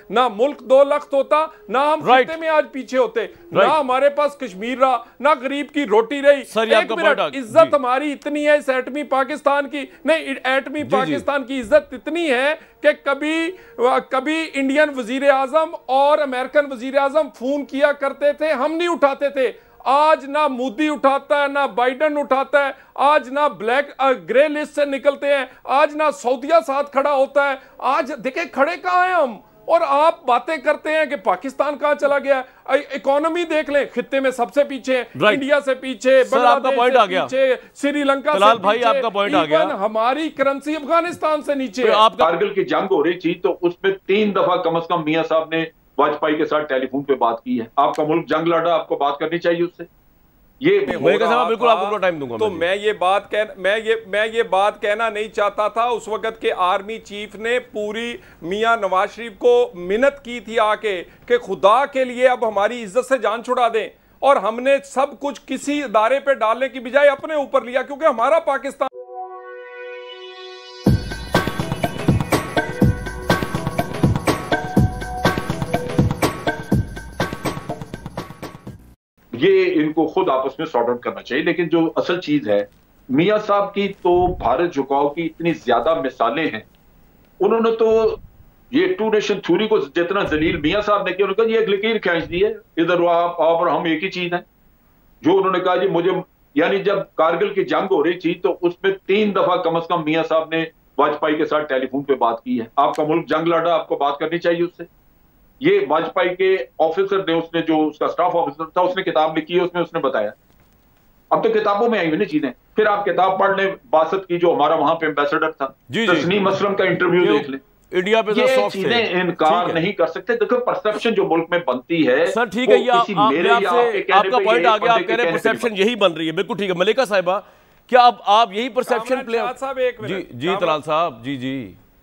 ना मुल्क दो लख्त होता, ना हम खित्ते में आज पीछे होते, ना हमारे पास कश्मीर रहा, ना गरीब की रोटी रही। एक मिनट, इज्जत हमारी इतनी है इस एटमी पाकिस्तान की, नहीं एटमी पाकिस्तान की इज्जत इतनी है कि कभी इंडियन वजीर आजम और अमेरिकन वजीर आजम फोन किया करते थे, हम नहीं उठाते थे। आज ना मोदी उठाता है, ना बाइडन उठाता है, आज ना ब्लैक ग्रे लिस्ट से निकलते हैं, आज ना सऊदिया साथ खड़ा होता है। आज देखे खड़े कहां हैं हम, और आप बातें करते हैं कि पाकिस्तान कहां चला गया। इकोनॉमी देख लें, खित्ते में सबसे पीछे, इंडिया से पीछे, बांग्लादेश से पीछे, श्रीलंका से भाई पीछे, आपका पॉइंट आ गया। हमारी करेंसी अफगानिस्तान से नीचे। कारगिल की जंग हो रही थी तो उसमें 3 दफा कम से कम मियां साहब ने वाजपेयी के साथ टेलीफोन पे बात की है। आपका मुल्क जंग लड़ा, आपको बात करनी चाहिए उससे। ये बिल्कुल आपको टाइम दूंगा। तो मैं ये बात कहना नहीं चाहता था। उस वक्त के आर्मी चीफ ने पूरी मियां नवाज शरीफ को मिन्नत की थी आके कि खुदा के लिए अब हमारी इज्जत से जान छुड़ा दें, और हमने सब कुछ किसी इदारे पे डालने की बजाय अपने ऊपर लिया, क्योंकि हमारा पाकिस्तान ये इनको खुद आपस में सॉर्ट आउट करना चाहिए। लेकिन जो असल चीज है, मियां साहब की तो भारत झुकाव की इतनी ज्यादा मिसालें हैं। उन्होंने तो ये टू नेशन थ्योरी को जितना जलील मियां साहब ने किया, उन्होंने कहा ये एक लकीर खींच दी है, इधर आप और हम एक ही चीज है। जो उन्होंने कहा जी मुझे, यानी जब कारगिल की जंग हो रही थी तो उसमें 3 दफा कम से कम मियां साहब ने वाजपेयी के साथ टेलीफोन पे बात की है। आपका मुल्क जंग लड़ा, आपको बात करनी चाहिए उससे। ये वाजपेयी के ऑफिसर ने, उसने जो उसका स्टाफ ऑफिसर था, उसने किताब लिखी है, उसमें उसने बताया। अब तो किताबों में आई हुई ना चीजें। फिर आप किताब पढ़ लें बासत की, जो हमारा वहां पे एम्बेसडर था, तस्नीम असलम का इंटरव्यू देख लें। इंडिया पे ये चीजें इनकार नहीं कर सकते। देखो परसेप्शन जो मुल्क में बनती है सर, ठीक है, आपका पॉइंट आ गया। आप कह रहे हैं परसेप्शन यही बन रही है, बिल्कुल ठीक है। मलिका साहिबा, क्या आप यही परसेप्शन प्ले जी तलाल साहब, जी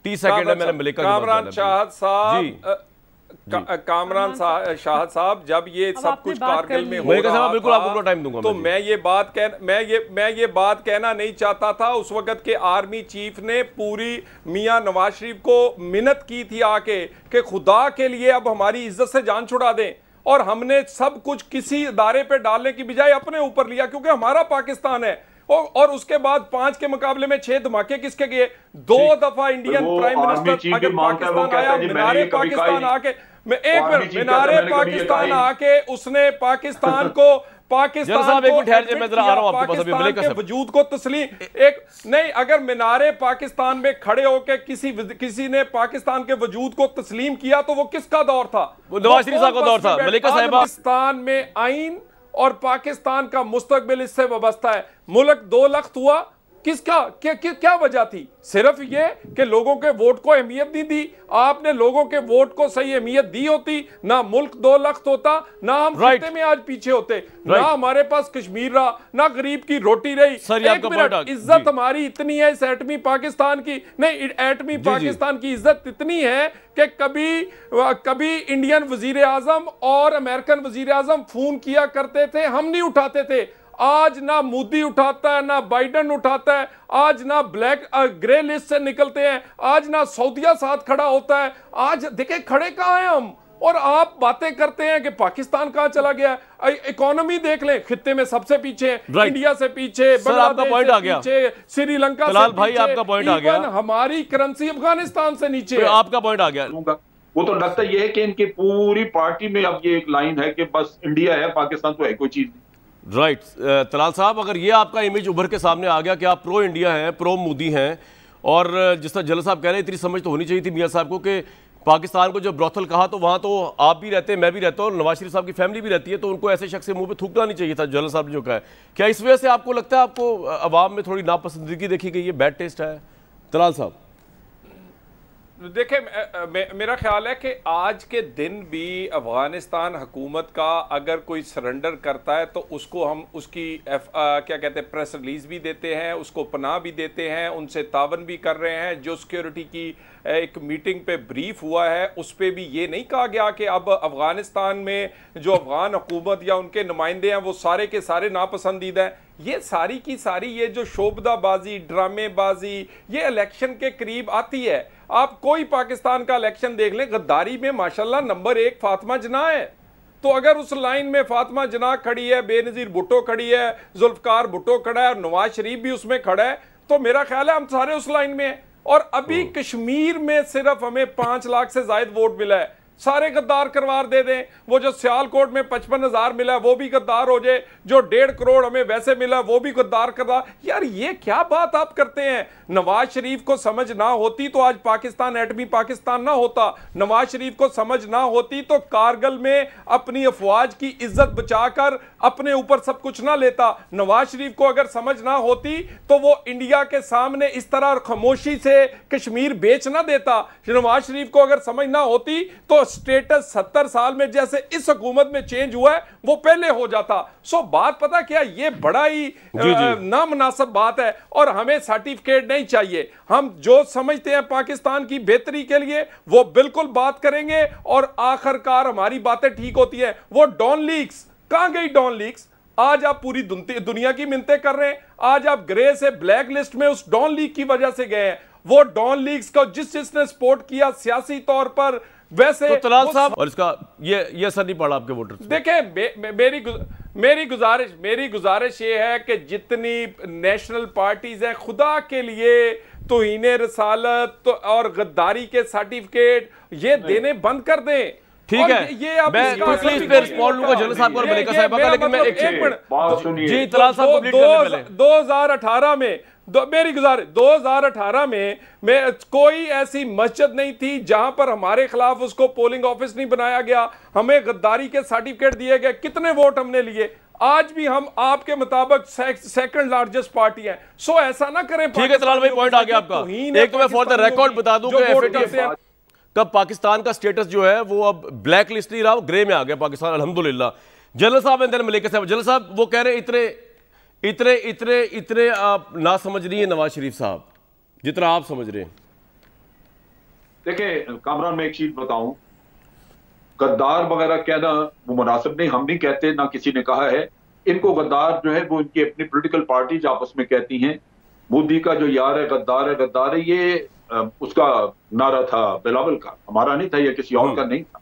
30 सेकंड है मेरा। मलिका कामरान शाहद साहब, कामरान शाहद साहब, जब ये सब कुछ कारगिल में हो रहा था, बिल्कुल आपको टाइम दूंगा। तो मैं ये बात कहना नहीं चाहता था। उस वक्त के आर्मी चीफ ने पूरी मियां नवाज शरीफ को मिन्नत की थी आके कि खुदा के लिए अब हमारी इज्जत से जान छुड़ा दें, और हमने सब कुछ किसी इदारे पे डालने की बजाय अपने ऊपर लिया, क्योंकि हमारा पाकिस्तान है। और उसके बाद 5 के मुकाबले में 6 धमाके किसके गए? 2 दफा इंडियन प्राइम मिनिस्टर अगर पाकिस्तान आया, मीनारे पाकिस्तान आके, मीनारे पाकिस्तान आके उसने पाकिस्तान को वजूद को तस्लीम एक नहीं, अगर मीनारे पाकिस्तान में खड़े होकर किसी ने पाकिस्तान के वजूद को तस्लीम किया तो वो किसका दौर था? नवाज शरीफ साहब का दौर था। मलिका साहिबा, पाकिस्तान में आइन और पाकिस्तान का मुस्तकबिल इससे वाबस्ता है। मुल्क 2 लख्त हुआ, किसका क्या वजह थी? सिर्फ ये कि लोगों के वोट को अहमियत नहीं दी। आपने लोगों के वोट को सही अहमियत दी होती, ना मुल्क 2 लख्त होता, ना हम खित्ते में आज पीछे होते, ना हमारे पास कश्मीर रहा, ना गरीब की रोटी रही। एक मिनट, इज्जत हमारी इतनी है इस एटमी पाकिस्तान की, नहीं एटमी पाकिस्तान की इज्जत इतनी है कि कभी इंडियन वजीर आजम और अमेरिकन वजीर आजम फोन किया करते थे, हम नहीं उठाते थे। आज ना मोदी उठाता है, ना बाइडन उठाता है, आज ना ब्लैक ग्रे लिस्ट से निकलते हैं, आज ना सऊदिया साथ खड़ा होता है। आज देखे खड़े कहां हैं हम, और आप बातें करते हैं कि पाकिस्तान कहां चला गया। इकोनॉमी देख लें, खित्ते में सबसे पीछे, इंडिया से पीछे, बांग्लादेश से पीछे, श्रीलंका से भाई आपका पॉइंट आ गया। हमारी करेंसी अफगानिस्तान से नीचे। आपका पॉइंट आ गया। वो तो लगता यह है कि इनकी पूरी पार्टी में अब ये एक लाइन है कि बस इंडिया है, पाकिस्तान तो है कोई चीज नहीं। राइट तलाल साहब, अगर ये आपका इमेज उभर के सामने आ गया कि आप प्रो इंडिया हैं, प्रो मोदी हैं, और जिस तरह जल्ल साहब कह रहे हैं, इतनी समझ तो होनी चाहिए थी मियां साहब को कि पाकिस्तान को जब ब्रोथल कहा तो वहाँ तो आप भी रहते हैं, मैं भी रहता हूँ, नवाज शरीफ साहब की फैमिली भी रहती है, तो उनको ऐसे शख्स के मुंह पे थूकना नहीं चाहिए था। जल्ल साहब ने जो कहा है, क्या इस वजह से आपको लगता है आपको अवाम में थोड़ी नापसंदगी देखी गई है, बैड टेस्ट है? तलाल साहब देखिए, मेरा ख्याल है कि आज के दिन भी अफगानिस्तान हुकूमत का अगर कोई सरेंडर करता है तो उसको हम उसकी क्या कहते हैं प्रेस रिलीज भी देते हैं, उसको पनाह भी देते हैं, उनसे तावन भी कर रहे हैं। जो सिक्योरिटी की एक मीटिंग पे ब्रीफ हुआ है उस पर भी ये नहीं कहा गया कि अब अफगानिस्तान में जो अफगान हुकूमत या उनके नुमाइंदे हैं वो सारे के सारे नापसंदीदा हैं। ये सारी की सारी ये जो शोबदाबाजी, ड्रामेबाजी, ये इलेक्शन के करीब आती है। आप कोई पाकिस्तान का इलेक्शन देख लें, गद्दारी में माशाल्लाह नंबर 1 फातिमा जिन्ना है। तो अगर उस लाइन में फातिमा जिन्ना खड़ी है, बेनजीर भुट्टो खड़ी है, जुल्फकार भुट्टो खड़ा है और नवाज शरीफ भी उसमें खड़ा है, तो मेरा ख्याल है हम सारे उस लाइन में हैं। और अभी कश्मीर में सिर्फ हमें 5 लाख से ज्यादा वोट मिला है, सारे गद्दार करवार दे दें। वो जो सियालकोट में 55,000 मिला वो भी गद्दार हो जाए, जो 1.5 करोड़ हमें वैसे मिला वो भी गद्दार करवा। यार ये क्या बात आप करते हैं? नवाज शरीफ को समझ ना होती तो आज पाकिस्तान एटमी पाकिस्तान ना होता। नवाज शरीफ को समझ ना होती तो कारगिल में अपनी अफवाज की इज्जत बचाकर अपने ऊपर सब कुछ ना लेता। नवाज शरीफ को अगर समझ ना होती तो वो इंडिया के सामने इस तरह खामोशी से कश्मीर बेच ना देता। नवाज शरीफ को अगर समझ ना होती तो स्टेटस 70 साल में जैसे इस हुकूमत में चेंज हुआ है वो पहले हो जाता। सो बात पता क्या, ये बड़ा ही नामुनासिब बात है और हमें सर्टिफिकेट नहीं चाहिए। हम जो समझते हैं पाकिस्तान की बेहतरी के लिए वो बिल्कुल बात करेंगे और आखिरकार हमारी बातें ठीक होती हैं। वो डॉन लीक्स कहां गई? डॉन लीक्स आज आप पूरी दुनिया की मिन्नतें कर रहे हैं। आज आप ग्रे से ब्लैक लिस्ट में उस डॉन लीक की वजह से गए हैं। वो डॉन लीक्स को जिसने सपोर्ट किया सियासी तौर पर, वैसे तो तलाल साहब और इसका ये असर नहीं पड़ा आपके वोटर? देखें, मेरी गुजारिश ये है कि जितनी नेशनल पार्टीज हैं, खुदा के लिए तौहीन रसालत और गद्दारी के सर्टिफिकेट ये देने बंद कर दें। ठीक है, ये आप मैं क्विकली इस पे रिस्पॉन्ड लूंगा जनरल साहब और मलिका साहिबा का, लेकिन मैं एक मिनट जी तलाल साहब कंप्लीट करने पहले 2018 में मेरी गुजारिश 2018 में कोई ऐसी मस्जिद नहीं थी जहां पर हमारे खिलाफ उसको पोलिंग ऑफिस नहीं बनाया गया, हमें गद्दारी के सर्टिफिकेट दिए गए। कितने वोट हमने लिए? आज भी हम आपके मुताबिक सेकंड लार्जेस्ट पार्टी हैं। सो ऐसा ना करें। ठीक है तलाल भाई, पॉइंट आ गया आपका। एक तो मैं फॉर द रिकॉर्ड बता दूं कि एफएटीएफ कब पाकिस्तान का स्टेटस जो है वो अब ब्लैक लिस्ट नहीं रहा, वो ग्रे में आ गया पाकिस्तान, अल्हम्दुलिल्लाह। जनरल साहब एंड देन मलिका साहब। जनरल साहब वो कह रहे इतने आप ना समझ रही है नवाज शरीफ साहब जितना आप समझ रहे हैं। देखिए कामरान, मैं एक चीज बताऊं, गद्दार वगैरह कहना वो मुनासिब नहीं, हम नहीं कहते, ना किसी ने कहा है। इनको गद्दार जो है वो इनकी अपनी पॉलिटिकल पार्टीज आपस में कहती हैं। मोदी का जो यार है गद्दार है, ये उसका नारा था बिलावल का, हमारा नहीं था, या किसी और का नहीं था।